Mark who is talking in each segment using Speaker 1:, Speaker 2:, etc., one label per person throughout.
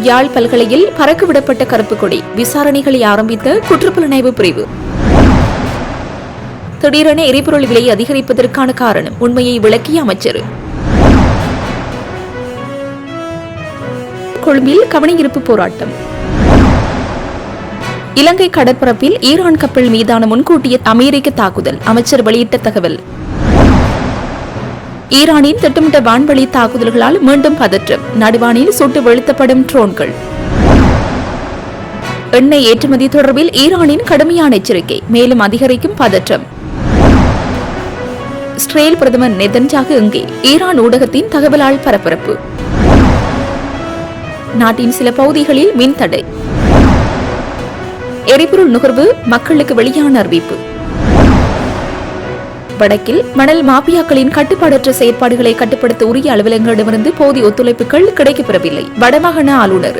Speaker 1: யாழ் பல்கலையில் பறக்கவிடப்பட்ட கருப்பு கொடி, விசாரணைகளை ஆரம்பித்த குற்றப்புலனாய்வு பிரிவு. திடீரென எரிபொருள் விலை அதிகரிப்பதற்கான காரணம், உண்மையை விளக்கிய அமைச்சர். கொழும்பில் கவனஈர்ப்பு போராட்டம். இலங்கை கடற்பரப்பில் ஈரான் கப்பல் மீதான முன்கூட்டிய அமெரிக்க தாக்குதல், அமைச்சர் வெளியிட்ட தகவல். ஈரானின் திட்டமிட்ட வான்வழி தாக்குதல்களால் மீண்டும் பதற்றம், நடுவானில் சுட்டு வீழ்த்தப்படும் ட்ரோன்கள். எண்ணெய் ஏற்றுமதி தொடர்பில் ஈரானின் கடுமையான எச்சரிக்கை, மேலும் அதிகரிக்கும் பதற்றம். இஸ்ரேல் பிரதமர் நெதன்யாகு எங்கே? ஈரான் ஊடகத்தின் தகவலால் பரபரப்பு. நாட்டின் சில பகுதிகளில் மின் தடை. எரிபொருள் நுகர்வு மக்களுக்கு வெளியான அறிவிப்பு. வடக்கில் மணல் மாபியாக்களின் கட்டுப்பாடற்ற செயற்பாடுகளை கட்டுப்படுத்த உரிய அலுவலகங்களிடமிருந்து போதிய ஒத்துழைப்புகள் கிடைக்கப்பெறவில்லை, வடமாகாண ஆளுநர்.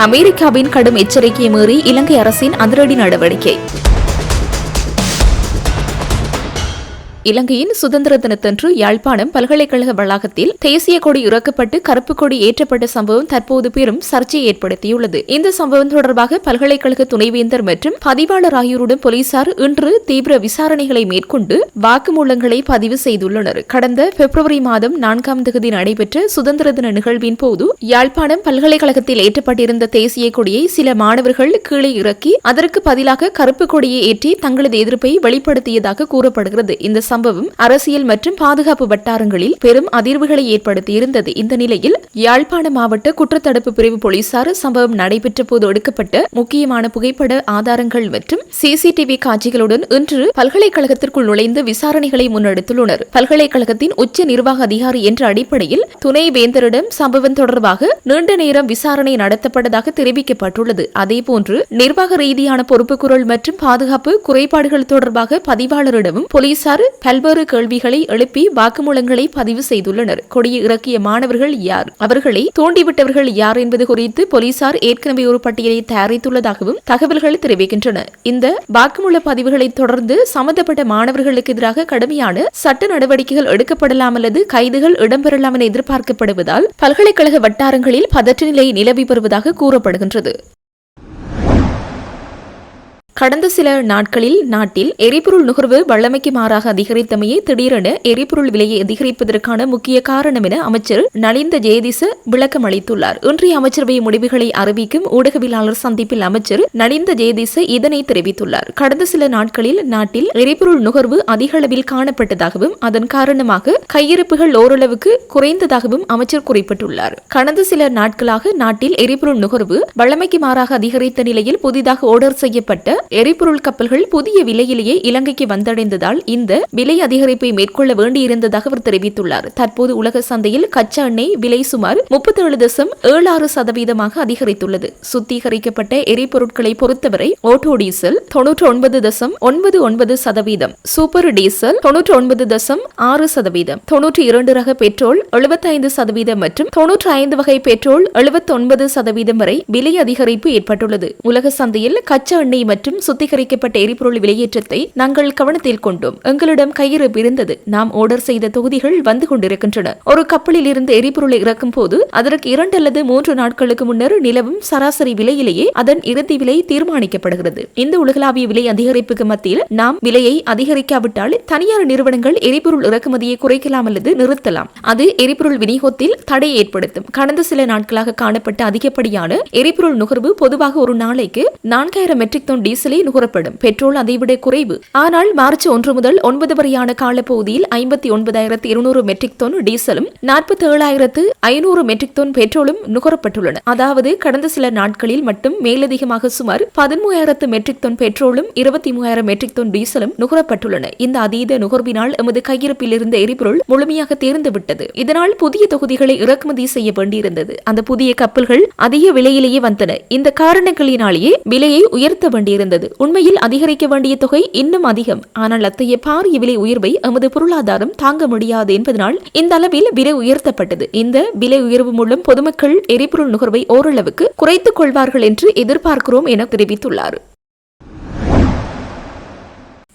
Speaker 1: அமெரிக்காவின் கடும் எச்சரிக்கையை மீறி இலங்கை அரசின் அதிரடி நடவடிக்கை. இலங்கையின் சுதந்திர தினத்தன்று யாழ்ப்பாணம் பல்கலைக்கழக வளாகத்தில் தேசிய கொடி இறக்கப்பட்டு கருப்பு கொடி ஏற்றப்பட்ட சம்பவம் தற்போது பெரும் சர்ச்சையை ஏற்படுத்தியுள்ளது. இந்த சம்பவம் தொடர்பாக பல்கலைக்கழக துணைவேந்தர் மற்றும் பதிவாளர் ஆகியோருடன் போலீசார் இன்று தீவிர விசாரணைகளை மேற்கொண்டு வாக்குமூலங்களை பதிவு செய்துள்ளனர். கடந்த பிப்ரவரி மாதம் 4ஆம் தேதி நடைபெற்ற சுதந்திர தின நிகழ்வின் போது யாழ்ப்பாணம் பல்கலைக்கழகத்தில் ஏற்றப்பட்டிருந்த தேசிய கொடியை சில மாணவர்கள் கீழே இறக்கி அதற்கு பதிலாக கருப்பு கொடியை ஏற்றி தங்களது எதிர்ப்பை வெளிப்படுத்தியதாக கூறப்படுகிறது. இந்த சம்பவம் அரசியல் மற்றும் பாதுகாப்பு வட்டாரங்களில் பெரும் அதிர்வுகளை ஏற்படுத்தியிருந்தது. இந்த நிலையில் யாழ்ப்பாண மாவட்ட குற்றத்தடுப்பு பிரிவு போலீசார் சம்பவம் நடைபெற்ற போது எடுக்கப்பட்ட முக்கியமான புகைப்பட ஆதாரங்கள் மற்றும் சிசிடிவி காட்சிகளுடன் இன்று பல்கலைக்கழகத்திற்குள் நுழைந்து விசாரணைகளை முன்னெடுத்துள்ளனர். பல்கலைக்கழகத்தின் உச்ச நிர்வாக அதிகாரி என்ற அடிப்படையில் துணை வேந்தரிடம் சம்பவம் தொடர்பாக நீண்ட நேரம் விசாரணை நடத்தப்பட்டதாக தெரிவிக்கப்பட்டுள்ளது. அதேபோன்று நிர்வாக ரீதியான பொறுப்புக்குரல் மற்றும் பாதுகாப்பு குறைபாடுகள் தொடர்பாக பதிவாளரிடமும் போலீசார் பல்வேறு கேள்விகளை எழுப்பி வாக்குமூலங்களை பதிவு செய்துள்ளனர். கொடியை இறக்கிய மாணவர்கள் யார், அவர்களை தூண்டிவிட்டவர்கள் யார் என்பது குறித்து போலீசார் ஏற்கனவே ஒரு பட்டியலை தயாரித்துள்ளதாகவும் தகவல்கள் தெரிவிக்கின்றன. இந்த வாக்குமூல பதிவுகளை தொடர்ந்து சம்பந்தப்பட்ட மாணவர்களுக்கு எதிராக கடுமையான சட்ட நடவடிக்கைகள் எடுக்கப்படலாம் அல்லது கைதுகள் இடம்பெறலாம் என எதிர்பார்க்கப்படுவதால் பல்கலைக்கழக வட்டாரங்களில் பதற்ற நிலை நிலவி வருவதாக கூறப்படுகின்றது. கடந்த சில நாட்களில் நாட்டில் எரிபொருள் நுகர்வு வழமைக்கு மாறாக அதிகரித்தமையே திடீரென எரிபொருள் விலையை அதிகரிப்பதற்கான முக்கிய காரணம் என அமைச்சர் நலிந்த ஜெயதிச விளக்கம் அளித்துள்ளார். இன்றைய அமைச்சரவை முடிவுகளை அறிவிக்கும் ஊடகவியலாளர் சந்திப்பில் அமைச்சர் நலிந்த ஜெயதிச இதனை தெரிவித்துள்ளார். கடந்த சில நாட்களில் நாட்டில் எரிபொருள் நுகர்வு அதிக அளவில் காணப்பட்டதாகவும் அதன் காரணமாக கையிருப்புகள் ஓரளவுக்கு குறைந்ததாகவும் அமைச்சர் குறிப்பிட்டுள்ளார். கடந்த சில நாட்களாக நாட்டில் எரிபொருள் நுகர்வு வழமைக்கு மாறாக அதிகரித்த நிலையில் புதிதாக ஆர்டர் செய்யப்பட்ட எரிபொருள் கப்பல்கள் புதிய விலையிலேயே இலங்கைக்கு வந்தடைந்ததால் இந்த விலை அதிகரிப்பை மேற்கொள்ள வேண்டியிருந்ததாக அவர் தெரிவித்துள்ளார். தற்போது உலக சந்தையில் கச்சா எண்ணெய் விலை சுமார் 37.76% அதிகரித்துள்ளது. சுத்திகரிக்கப்பட்ட எரிபொருட்களை பொறுத்தவரை ஆட்டோ டீசல் 99.99%, சூப்பர் டீசல் 99.6%, 92 ரக பெட்ரோல் 75% மற்றும் 95 வகை பெட்ரோல் 79% வரை விலை அதிகரிப்பு ஏற்பட்டுள்ளது. உலக சந்தையில் கச்சா எண்ணெய் மற்றும் சுத்திகரிக்கப்பட்ட எரிபொருள் விலையேற்றத்தை நாங்கள் கவனத்தில் கொண்டோம். எங்களிடம் கையிருப்பு இருந்தது. நாம் ஆர்டர் செய்த தொகுதிகள் வந்து கொண்டிருக்கின்றன. ஒரு கப்பலில் இருந்து எரிபொருளை இறக்கும் போது அதற்கு 2 அல்லது 3 நாட்களுக்கு முன்னர் நிலவும் சராசரி விலையிலேயே அதன் இறுதி விலை தீர்மானிக்கப்படுகிறது. இந்த உலகளாவிய விலை அதிகரிப்புக்கு மத்தியில் நாம் விலையை அதிகரிக்காவிட்டால் தனியார் நிறுவனங்கள் எரிபொருள் இறக்குமதியை குறைக்கலாம் அல்லது நிறுத்தலாம். அது எரிபொருள் விநியோகத்தில் தடை ஏற்படுத்தும். கடந்த சில நாட்களாக காணப்பட்ட அதிகப்படியான எரிபொருள் நுகர்வு பொதுவாக ஒரு நாளைக்கு 4000 மெட்ரிக் டன் டீசல் நுகரப்படும். பெட்ரோல் அதைவிட குறைவு. ஆனால் மார்ச் 1 முதல் 9 வரையான காலப்பகுதியில் 59,200 மெட்ரிக் டன் டீசலும் 47,500 மெட்ரிக் டன் பெட்ரோலும் நுகரப்பட்டுள்ளன. அதாவது கடந்த சில நாட்களில் மட்டும் மேலதிகமாக சுமார் 13,000 மெட்ரிக் டன் பெட்ரோலும் 23,000 மெட்ரிக் டன் டீசலும் நுகரப்பட்டுள்ளன. இந்த அதீத நுகர்வினால் எமது கையிருப்பில் இருந்த எரிபொருள் முழுமையாக தேர்ந்துவிட்டது. இதனால் புதிய தொகுதிகளை இறக்குமதி செய்ய வேண்டியிருந்தது. அந்த புதிய கப்பல்கள் அதிக விலையிலேயே வந்தன. இந்த காரணங்களினாலேயே விலையை உயர்த்த வேண்டியிருந்தது. உண்மையில் அதிகரிக்க வேண்டிய தொகை இன்னும் அதிகம். ஆனால் அத்தகைய பாரிய விலை உயர்வை எமது பொருளாதாரம் தாங்க முடியாது என்பதனால் இந்த அளவில் விலை உயர்த்தப்பட்டது. இந்த விலை உயர்வு மூலம் பொதுமக்கள் எரிபொருள் நுகர்வை ஓரளவுக்கு குறைத்துக் கொள்வார்கள் என்று எதிர்பார்க்கிறோம் என தெரிவித்துள்ளார்.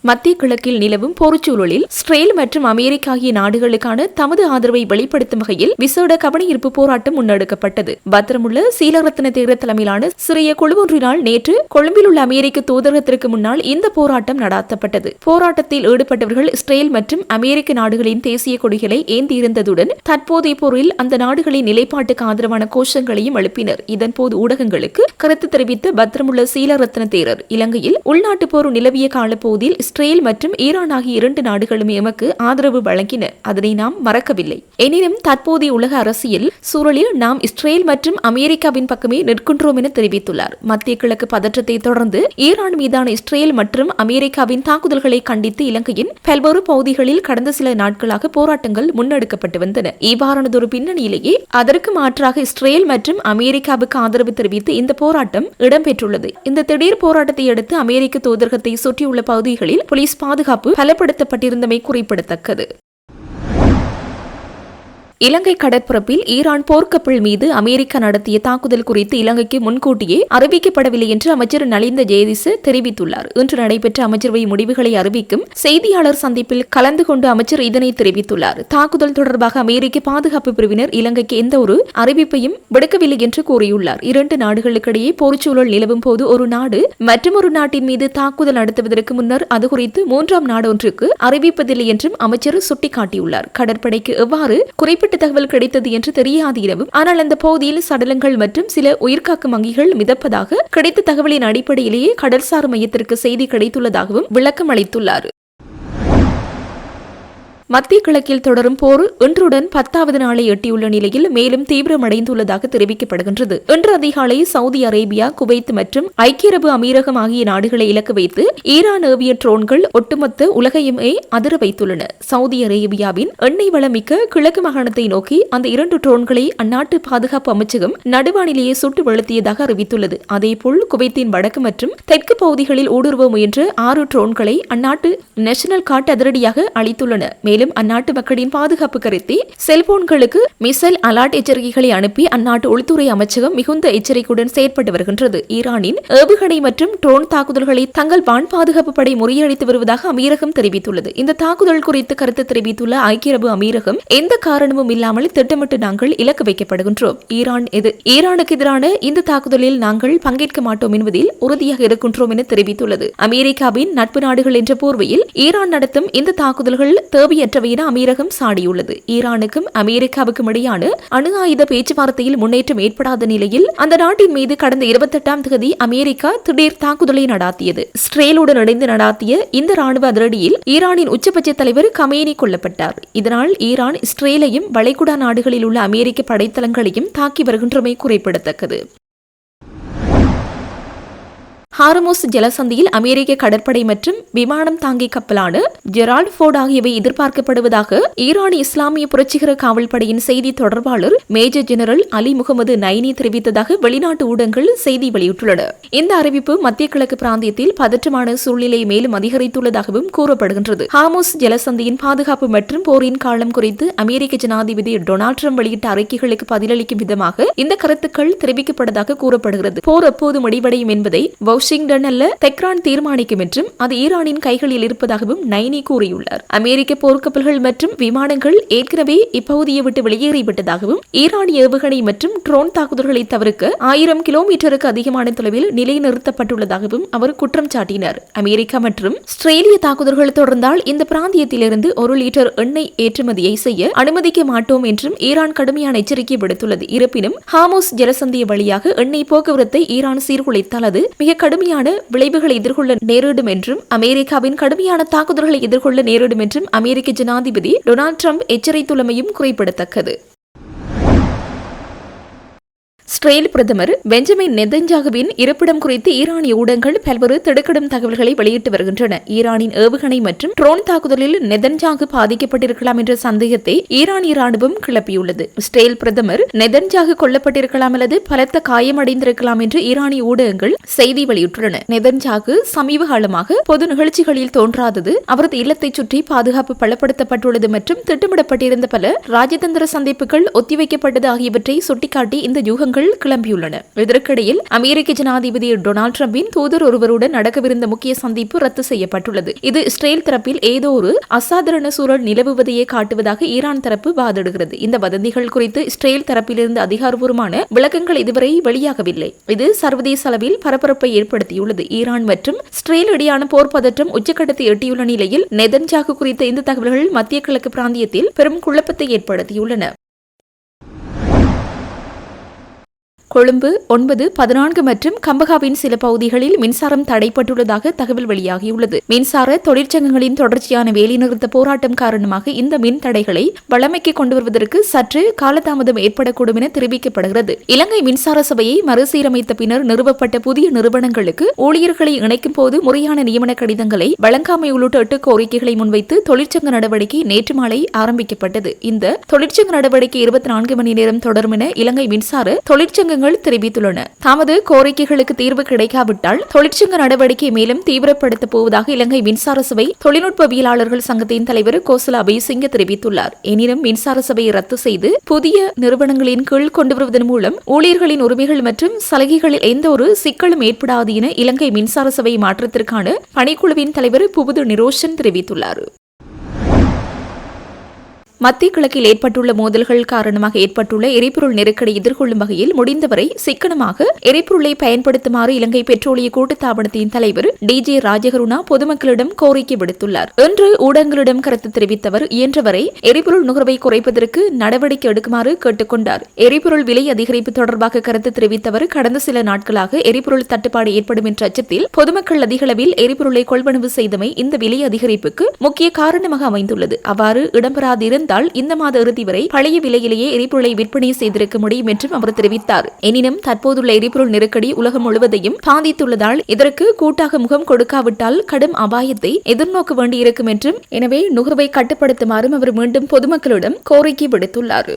Speaker 1: மத்திய கிழக்கில் நிலவும் போர்ச்சூழலில் இஸ்ரேல் மற்றும் அமெரிக்கா ஆகிய நாடுகளுக்கான தமது ஆதரவை வெளிப்படுத்தும் வகையில் விசேட கவனஈர்ப்பு போராட்டம் முன்னெடுக்கப்பட்டது. பத்திரமுள்ள சீலரத்ன தேரர் தலைமையிலான சிறிய குழு ஒன்றினால் நேற்று கொழும்பில் உள்ள அமெரிக்க தூதரகத்திற்கு முன்னால் இந்த போராட்டம் நடாத்தப்பட்டது. போராட்டத்தில் ஈடுபட்டவர்கள் இஸ்ரேல் மற்றும் அமெரிக்க நாடுகளின் தேசிய கொடிகளை ஏந்தியிருந்ததுடன் தற்போதைய போரில் அந்த நாடுகளின் நிலைப்பாட்டுக்கு ஆதரவான கோஷங்களையும் எழுப்பினர். இதன்போது ஊடகங்களுக்கு கருத்து தெரிவித்த பத்திரமுள்ள சீலரத்ன தேரர், இலங்கையில் உள்நாட்டு போர் நிலவிய காலப்பகுதியில் இஸ்ரேல் மற்றும் ஈரான் ஆகிய இரண்டு நாடுகளும் எமக்கு ஆதரவு வழங்கின. அதனை நாம் மறக்கவில்லை. எனினும் தற்போதைய உலக அரசியல் சூழலில் நாம் இஸ்ரேல் மற்றும் அமெரிக்காவின் பக்கமே நிற்கின்றோம் என தெரிவித்துள்ளார். மத்திய கிழக்கு பதற்றத்தை தொடர்ந்து ஈரான் மீதான இஸ்ரேல் மற்றும் அமெரிக்காவின் தாக்குதல்களை கண்டித்து இலங்கையின் பல்வேறு பகுதிகளில் கடந்த சில நாட்களாக போராட்டங்கள் முன்னெடுக்கப்பட்டு வந்தன. இவ்வாறானதொரு பின்னணியிலேயே அதற்கு மாற்றாக இஸ்ரேல் மற்றும் அமெரிக்காவுக்கு ஆதரவு தெரிவித்து இந்த போராட்டம் இடம்பெற்றுள்ளது. இந்த திடீர் போராட்டத்தை அடுத்து அமெரிக்க தூதரகத்தை சுற்றியுள்ள பகுதிகளில் போலீஸ் பாதுகாப்பு பலப்படுத்தப்பட்டிருந்தமை குறிப்பிடத்தக்கது. இலங்கை கடற்பரப்பில் ஈரான் போர்க்கப்பல் மீது அமெரிக்கா நடத்திய தாக்குதல் குறித்து இலங்கைக்கு முன்கூட்டியே அறிவிக்கப்படவில்லை என்று அமைச்சர் நலிந்த ஜெயதிச தெரிவித்துள்ளார். இன்று நடைபெற்ற அமைச்சரவை முடிவுகளை அறிவிக்கும் செய்தியாளர் சந்திப்பில் கலந்து கொண்டு அமைச்சர் இதனை தெரிவித்துள்ளார். தாக்குதல் தொடர்பாக அமெரிக்க பாதுகாப்பு பிரிவினர் இலங்கைக்கு எந்த ஒரு அறிவிப்பையும் விடுக்கவில்லை என்று கூறியுள்ளார். இரண்டு நாடுகளுக்கிடையே போர்ச்சூழல் நிலவும் போது ஒரு நாடு மற்றொரு நாட்டின் மீது தாக்குதல் நடத்துவதற்கு முன்னர் அது குறித்து மூன்றாம் நாடொன்றுக்கு அறிவிப்பதில்லை என்றும் அமைச்சர் சுட்டிக்காட்டியுள்ளார். கடற்படைக்கு எவ்வாறு குறிப்பிட்ட தகவல் கிடைத்தது என்று தெரியாது எனவும், ஆனால் அந்த பகுதியில் சடலங்கள் மற்றும் சில உயிர்காக்கும் வங்கிகள் மிதப்பதாக கிடைத்த தகவலின் அடிப்படையிலேயே கடல்சார் மையத்திற்கு செய்தி கிடைத்துள்ளதாகவும் விளக்கம் அளித்துள்ளார். மத்திய கிழக்கில் தொடரும் போர் இன்றுடன் 10வது நாளை எட்டியுள்ள நிலையில் மேலும் தீவிரமடைந்துள்ளதாக தெரிவிக்கப்படுகின்றது. இன்று அதிகாலை சவுதி அரேபியா, குவைத் மற்றும் ஐக்கிய அரபு அமீரகம் ஆகிய நாடுகளை இலக்கு வைத்து ஈரான் ஏவிய ட்ரோன்கள் ஒட்டுமொத்த உலகையுமே அதிர வைத்துள்ளன. சவுதி அரேபியாவின் எண்ணெய் வளமிக்க கிழக்கு மாகாணத்தை நோக்கி அந்த 2 ட்ரோன்களை அந்நாட்டு பாதுகாப்பு அமைச்சகம் நடுவானிலேயே சுட்டு வீழ்த்தியதாக அறிவித்துள்ளது. அதேபோல் குவைத்தின் வடக்கு மற்றும் தெற்கு பகுதிகளில் ஊடுருவ முயன்ற 6 ட்ரோன்களை அந்நாட்டு நேஷனல் கார்ட் அதிரடியாக அளித்துள்ளன. மேலும் அந்நாட்டு மக்களின் பாதுகாப்பு கருத்தி செல்போன்களுக்கு மிசைல் அலர்ட் எச்சரிக்கைகளை அனுப்பி அந்நாட்டு உள்துறை அமைச்சகம் மிகுந்த எச்சரிக்கையுடன் செயற்பட்டு வருகின்றது. ஈரானின் ஏவுகணை மற்றும் ட்ரோன் தாக்குதல்களை தங்கள் வான் பாதுகாப்பு படை முறியடித்து வருவதாக அமீரகம் தெரிவித்துள்ளது. இந்த தாக்குதல் குறித்து கருத்து தெரிவித்துள்ள ஐக்கிய அரபு அமீரகம், எந்த காரணமும் இல்லாமல் திட்டமிட்டு நாங்கள் இலக்கு வைக்கப்படுகின்றோம். ஈரானுக்கு எதிரான இந்த தாக்குதலில் நாங்கள் பங்கேற்க மாட்டோம் என்பதில் உறுதியாக இருக்கின்றோம் என தெரிவித்துள்ளது. அமெரிக்காவின் நட்பு நாடுகள் என்ற போர்வையில் ஈரான் நடத்தும் இந்த தாக்குதல்கள் தேவையற்ற என அமீரகம் சாடியுள்ளது. ஈரானுக்கும் அமெரிக்காவுக்கும் இடையான அணு ஆயுத பேச்சுவார்த்தையில் முன்னேற்றம் ஏற்படாத நிலையில் அந்த நாட்டின் மீது கடந்த 28ஆம் தேதி அமெரிக்கா திடீர் தாக்குதலை நடாத்தியது. இஸ்ரேலுடன் இணைந்து நடாத்திய இந்த ராணுவ அதிரடியில் ஈரானின் உச்சபட்ச தலைவர் கமேனி கொல்லப்பட்டார். இதனால் ஈரான் இஸ்ரேலையும் வளைகுடா நாடுகளில் உள்ள அமெரிக்க படைத்தளங்களையும் தாக்கி வருகின்றமை குறிப்பிடத்தக்கது. ஹார்முஸ் ஜலசந்தியில் அமெரிக்க கடற்படை மற்றும் விமானம் தாங்கி கப்பலான ஜெரால்ட் ஃபோர்ட் ஆகியவை எதிர்பார்க்கப்படுவதாக ஈரானிய இஸ்லாமிய புரட்சிகர காவல்படையின் செய்தி தொடர்பாளர் மேஜர் ஜெனரல் அலி முகமது நைனி தெரிவித்ததாக வெளிநாட்டு ஊடகங்கள் செய்தி வெளியிட்டுள்ளன. இந்த அறிவிப்பு மத்திய கிழக்கு பிராந்தியத்தில் பதற்றமான சூழ்நிலை மேலும் அதிகரித்துள்ளதாகவும் கூறப்படுகின்றது. ஹார்முஸ் ஜலசந்தியின் பாதுகாப்பு மற்றும் போரின் காலம் குறித்து அமெரிக்க ஜனாதிபதி டொனால்ட் ட்ரம்ப் வெளியிட்ட அறிக்கைகளுக்கு பதிலளிக்கும் விதமாக இந்த கருத்துக்கள் தெரிவிக்கப்பட்டதாக கூறப்படுகிறது. போர் எப்போது முடிவடையும் என்பதை வாஷிங்டன் அல்ல தெஹ்ரான் தீர்மானிக்கும் என்றும் அது ஈரானின் கைகளில் இருப்பதாகவும் நைனி கூறியுள்ளார். அமெரிக்க போர்க்கப்பல்கள் மற்றும் விமானங்கள் ஏற்கனவே இப்பகுதியை விட்டு வெளியேறிவிட்டதாகவும் ஈரானிய ஏவுகணை மற்றும் ட்ரோன் தாக்குதல்களை தவிர்க்க 1000 கிலோமீட்டருக்கு அதிகமான தொலைவில் நிலைநிறுத்தப்பட்டுள்ளதாகவும் அவர் குற்றம் சாட்டினார். அமெரிக்கா மற்றும் ஆஸ்திரேலிய தாக்குதல்கள் தொடர்ந்தால் இந்த பிராந்தியத்திலிருந்து 1 லிட்டர் எண்ணெய் ஏற்றுமதியை செய்ய அனுமதிக்க மாட்டோம் என்றும் ஈரான் கடுமையான எச்சரிக்கை விடுத்துள்ளது. இருப்பினும் ஹார்முஸ் ஜலசந்திய வழியாக எண்ணெய் போக்குவரத்தை ஈரான் சீர்குலைத்தால் அது மிக கடுமையான விளைவுகளை எதிர்கொள்ள நேரிடும் என்றும் அமெரிக்காவின் கடுமையான தாக்குதல்களை எதிர்கொள்ள நேரிடும் என்றும் அமெரிக்க ஜனாதிபதி டொனால்ட் ட்ரம்ப் எச்சரித்துள்ளமையும் குறிப்பிடத்தக்கது. இஸ்ரேல் பிரதமர் பெஞ்சமின் நெதன்யாகுவின் இருப்பிடம் குறித்து ஈரானிய ஊடகங்கள் பல்வேறு திடுக்கிடும் தகவல்களை வெளியிட்டு வருகின்றன. ஈரானின் ஏவுகணை மற்றும் ட்ரோன் தாக்குதலில் நெதன்யாகு பாதிக்கப்பட்டிருக்கலாம் என்ற சந்தேகத்தை ஈரானிய ராணுவம் கிளப்பியுள்ளது. இஸ்ரேல் பிரதமர் நெதன்யாகு கொல்லப்பட்டிருக்கலாம் அல்லது பலத்த காயமடைந்திருக்கலாம் என்று ஈரானிய ஊடகங்கள் செய்தி வெளியிட்டுள்ளன. நெதன்யாகு சமீப காலமாக பொது நிகழ்ச்சிகளில் தோன்றாதது, அவரது இல்லத்தை சுற்றி பாதுகாப்பு பலப்படுத்தப்பட்டுள்ளது மற்றும் திட்டமிடப்பட்டிருந்த பல ராஜதந்திர சந்திப்புகள் ஒத்திவைக்கப்பட்டது ஆகியவற்றை சுட்டிக்காட்டி இந்த யூகங்கள் கிளம்பியுள்ளன. இதற்கிடையில் அமெரிக்க ஜனாதிபதி டொனால்டு டிரம்பின் தூதர் ஒருவருடன் நடக்கவிருந்த முக்கிய சந்திப்பு ரத்து செய்யப்பட்டுள்ளது. இது இஸ்ரேல் தரப்பில் ஏதோ ஒரு அசாதாரண சூழல் நிலவுவதையே காட்டுவதாக ஈரான் தரப்பு வாதிடுகிறது. இந்த வதந்திகள் குறித்து இஸ்ரேல் தரப்பிலிருந்து அதிகாரப்பூர்வமான விளக்கங்கள் இதுவரை வெளியாகவில்லை. இது சர்வதேச அளவில் பரபரப்பை ஏற்படுத்தியுள்ளது. ஈரான் மற்றும் இஸ்ரேல் இடையான போர் பதற்றம் உச்சக்கட்டத்தை எட்டியுள்ள நிலையில் நெதன்யாகு குறித்த இந்த தகவல்கள் மத்திய கிழக்கு பிராந்தியத்தில் பெரும் குழப்பத்தை ஏற்படுத்தியுள்ளன. கொழும்பு 9, 14 மற்றும் கம்பகாவின் சில பகுதிகளில் மின்சாரம் தடைப்பட்டுள்ளதாக தகவல் வெளியாகியுள்ளது. மின்சார தொழிற்சங்கங்களின் தொடர்ச்சியான வேலைநிறுத்த போராட்டம் காரணமாக இந்த மின் தடைகளை வழமைக்கு கொண்டு வருவதற்கு சற்று காலதாமதம் ஏற்படக்கூடும் என தெரிவிக்கப்படுகிறது. இலங்கை மின்சார சபையை மறுசீரமைத்த பின்னர் நிறுவப்பட்ட புதிய நிறுவனங்களுக்கு ஊழியர்களை இணைக்கும் போது முறையான நியமன கடிதங்களை வழங்காமை உள்ளிட்ட 8 கோரிக்கைகளை முன்வைத்து தொழிற்சங்க நடவடிக்கை நேற்று மாலை ஆரம்பிக்கப்பட்டது. இந்த தொழிற்சங்க நடவடிக்கை 24 மணி நேரம் தொடரும் என இலங்கை மின்சார தொழிற்சங்கங்கள் தெரிவித்துள்ளன. தமது கோரிக்கைகளுக்கு தீர்வு கிடைக்காவிட்டால் தொழிற்சங்க நடவடிக்கை மேலும் தீவிரப்படுத்தப் போவதாக இலங்கை மின்சார சபை தொழில்நுட்பவியலாளர்கள் சங்கத்தின் தலைவர் கோசல அபயசிங்க தெரிவித்துள்ளார். எனினும் மின்சார சபையை ரத்து செய்து புதிய நிறுவனங்களின் கீழ் கொண்டு வருவதன் மூலம் ஊழியர்களின் உரிமைகள் மற்றும் சலுகைகளில் எந்த ஒரு சிக்கலும் ஏற்படாது என இலங்கை மின்சார சபை மாற்றத்திற்கான பணிக்குழுவின் தலைவர் புபுது நிரோஷன் தெரிவித்துள்ளார். மத்திய கிழக்கில் ஏற்பட்டுள்ள மோதல்கள் காரணமாக ஏற்பட்டுள்ள எரிபொருள் நெருக்கடி எதிர்கொள்ளும் வகையில் முடிந்தவரை சிக்கனமாக எரிபொருளை பயன்படுத்துமாறு இலங்கை பெட்ரோலிய கூட்டுத்தாபனத்தின் தலைவர் DJ ராஜகருணா பொதுமக்களிடம் கோரிக்கை விடுத்துள்ளார். இன்று ஊடகங்களிடம் கருத்து தெரிவித்தவர் இயன்றவரை எரிபொருள் நுகர்வை குறைப்பதற்கு நடவடிக்கை எடுக்குமாறு கேட்டுக்கொண்டார். எரிபொருள் விலை அதிகரிப்பு தொடர்பாக கருத்து தெரிவித்தவர் கடந்த சில நாட்களாக எரிபொருள் தட்டுப்பாடு ஏற்படும் என்ற அச்சத்தில் பொதுமக்கள் அதிகளவில் எரிபொருளை கொள்வனவு செய்தமை இந்த விலை அதிகரிப்புக்கு முக்கிய காரணமாக அமைந்துள்ளது. அவ்வாறு இடம்பெறாதிருந்த இந்த மாத இறுதி வரை பழைய விலையிலேயே எரிபொருளை விற்பனை செய்திருக்க முடியும் என்றும் அவர் தெரிவித்தார். எனினும் தற்போதுள்ள எரிபொருள் நெருக்கடி உலகம் முழுவதையும் பாதித்துள்ளதால் இதற்கு கூட்டாக முகம் கொடுக்காவிட்டால் கடும் அபாயத்தை எதிர்நோக்க வேண்டியிருக்கும் என்றும் எனவே நுகர்வை கட்டுப்படுத்துமாறும் அவர் மீண்டும் பொதுமக்களிடம் கோரிக்கை விடுத்துள்ளார்.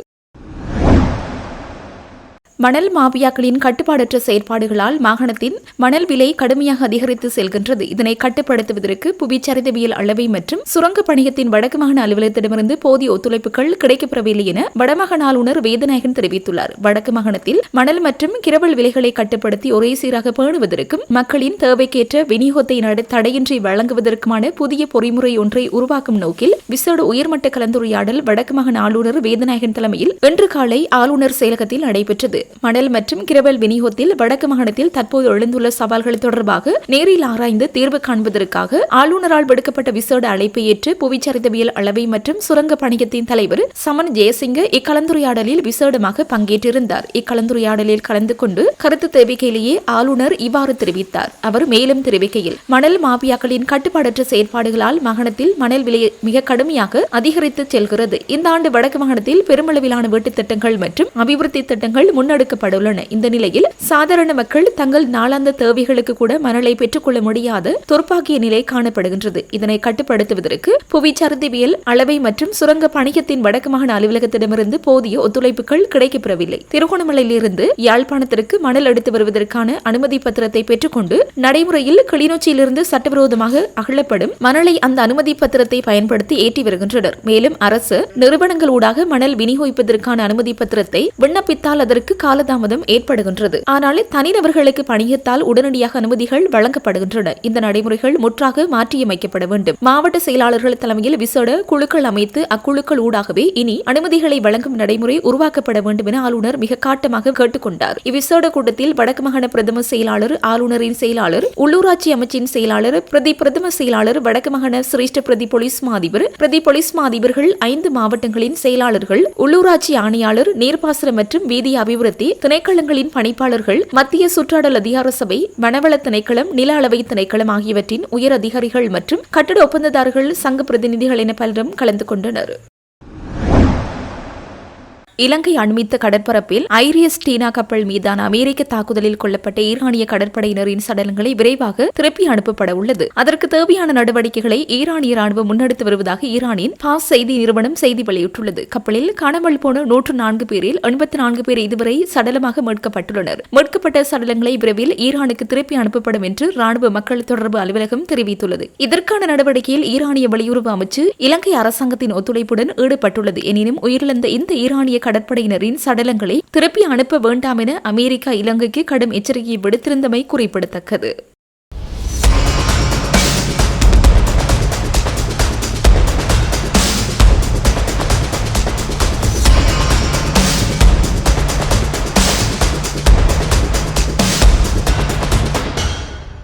Speaker 1: மணல் மாபியாக்களின் கட்டுப்பாடற்ற செயற்பாடுகளால் மாகாணத்தின் மணல் விலை கடுமையாக அதிகரித்து செல்கின்றது. இதனை கட்டுப்படுத்துவதற்கு புவிச்சரிதவியல் அளவை மற்றும் சுரங்க பணியத்தின் வடக்கு மாகாண அலுவலகத்திடமிருந்து போதிய ஒத்துழைப்புகள் கிடைக்கப்பெறவில்லை என வடமாகாண ஆளுநர் வேதநாயகன் தெரிவித்துள்ளார். வடக்கு மாகாணத்தில் மணல் மற்றும் கிரவல் விலைகளை கட்டுப்படுத்தி ஒரே சீராக பேணுவதற்கும் மக்களின் தேவைக்கேற்ற விநியோகத்தை தடையின்றி வழங்குவதற்குமான புதிய பொறிமுறை ஒன்றை உருவாக்கும் நோக்கில் விசேட உயர்மட்ட கலந்துரையாடல் வடக்கு மாகாண ஆளுநர் வேதநாயகன் தலைமையில் இன்று காலை ஆளுநர் செயலகத்தில் நடைபெற்றது. மணல் மற்றும் கிரவல் விநியோகத்தில் வடக்கு மாகாணத்தில் தற்போது எழுந்துள்ள சவால்கள் தொடர்பாக நேரில் ஆராய்ந்து தீர்வு காண்பதற்காக ஆளுநரால் விடுக்கப்பட்ட விசேட அழைப்பை ஏற்று புவிச்சரிதவியல் அளவை மற்றும் சுரங்க பணியத்தின் தலைவர் சமன் ஜெயசிங்க இக்கலந்துரையாடலில் விசேடமாக பங்கேற்றிருந்தார். இக்கலந்துரையாடலில் கலந்து கொண்டு கருத்து தெரிவிக்கையிலேயே ஆளுநர் இவ்வாறு தெரிவித்தார். அவர் மேலும் தெரிவிக்கையில் மணல் மாபியாக்களின் கட்டுப்பாடற்ற செயற்பாடுகளால் மாகாணத்தில் மணல் விலை மிக கடுமையாக அதிகரித்து செல்கிறது. இந்த ஆண்டு வடக்கு மாகாணத்தில் பெருமளவிலான வீட்டுத் திட்டங்கள் மற்றும் அபிவிருத்தி திட்டங்கள் முன்னெடுக்கப்பட்டுள்ளன. இந்த நிலையில் சாதாரண மக்கள் தங்கள் நாளாந்த தேவைகளுக்கு கூட மணலை பெற்றுக்கொள்ள முடியாத துர்ப்பாக்கிய நிலை காணப்படுகின்றது. இதனை கட்டுப்படுத்துவதற்கு புவிச்சரிதவியல் அளவை மற்றும் சுரங்க பணியத்தின் வடக்கு மாகாண அலுவலகத்திடமிருந்து போதிய ஒத்துழைப்புகள் கிடைக்கப்பெறவில்லை. திருகோணமலையிலிருந்து யாழ்ப்பாணத்திற்கு மணல் எடுத்து வருவதற்கான அனுமதி பத்திரத்தை பெற்றுக்கொண்டு நடைமுறையில் கிளிநொச்சியிலிருந்து சட்டவிரோதமாக அகழப்படும் மணலை அந்த அனுமதி பத்திரத்தை பயன்படுத்தி ஏற்றி வருகின்றனர். மேலும் அரசு நிறுவனங்களூடாக மணல் விநியோகிப்பதற்கான அனுமதி பத்திரத்தை விண்ணப்பித்தால் அதற்கு காலதாமதம் ஏற்படுகின்றது. ஆனால் தனிநபர்களுக்கு பணியத்தால் உடனடியாக அனுமதிகள் வழங்கப்படுகின்றன. இந்த நடைமுறைகள் முற்றாக மாற்றியமைக்கப்பட வேண்டும். மாவட்ட செயலாளர்கள் தலைமையில் விசேட குழுக்கள் அமைத்து அக்குழுக்கள் ஊடாகவே இனி அனுமதிகளை வழங்கும் நடைமுறை உருவாக்கப்பட வேண்டும் என ஆளுநர் மிக காட்டமாக கேட்டுக்கொண்டார். இவ்விசேட கூட்டத்தில் வடக்கு மாகாண பிரதம செயலாளர், ஆளுநரின் செயலாளர், உள்ளூராட்சி அமைச்சின் செயலாளர், பிரதம செயலாளர், வடக்கு மாகாண சிரேஷ்ட பிரதி பொலிஸ் மா அதிபர், பிரதி பொலிஸ் மா அதிபர்கள், 5 மாவட்டங்களின் செயலாளர்கள், உள்ளூராட்சி ஆணையாளர், நீர்ப்பாசன மற்றும் வீதி அபிவிருத்தி திணைக்களங்களின் பணிப்பாளர்கள், மத்திய சுற்றாடல் அதிகார சபை, வனவள திணைக்களம், நில அளவை திணைக்களம் ஆகியவற்றின் உயர் அதிகாரிகள் மற்றும் கட்டட ஒப்பந்ததாரர்கள் சங்க பிரதிநிதிகள் என பலரும் கலந்து கொண்டனர். இலங்கை அண்மித்த கடற்பரப்பில் ஐரியஸ் டீனா கப்பல் மீதான அமெரிக்க தாக்குதலில் கொல்லப்பட்ட ஈரானிய கடற்படையினரின் சடலங்களை விரைவாக திருப்பி அனுப்பப்பட உள்ளது. அதற்கு தேவையான நடவடிக்கைகளை ஈரானிய ராணுவம் முன்னெடுத்து வருவதாக ஈரானின் பாஸ் செய்தி நிறுவனம் செய்தி வெளியிட்டுள்ளது. கப்பலில் காணாமல் போன 104 பேரில் 84 பேர் இதுவரை சடலமாக மீட்கப்பட்டுள்ளனர். மீட்கப்பட்ட சடலங்களை விரைவில் ஈரானுக்கு திருப்பி அனுப்பப்படும் என்று ராணுவ மக்கள் தொடர்பு அலுவலகம் தெரிவித்துள்ளது. இதற்கான நடவடிக்கையில் ஈரானிய வெளியுறவு அமைச்சு இலங்கை அரசாங்கத்தின் ஒத்துழைப்புடன் ஈடுபட்டுள்ளது. எனினும் உயிரிழந்த இந்த ஈரானிய கடற்படையினரின் சடலங்களை திருப்பி அனுப்ப வேண்டாம் என அமெரிக்கா இலங்கைக்கு கடும் எச்சரிக்கை விடுத்திருந்தமை குறிப்பிடத்தக்கது.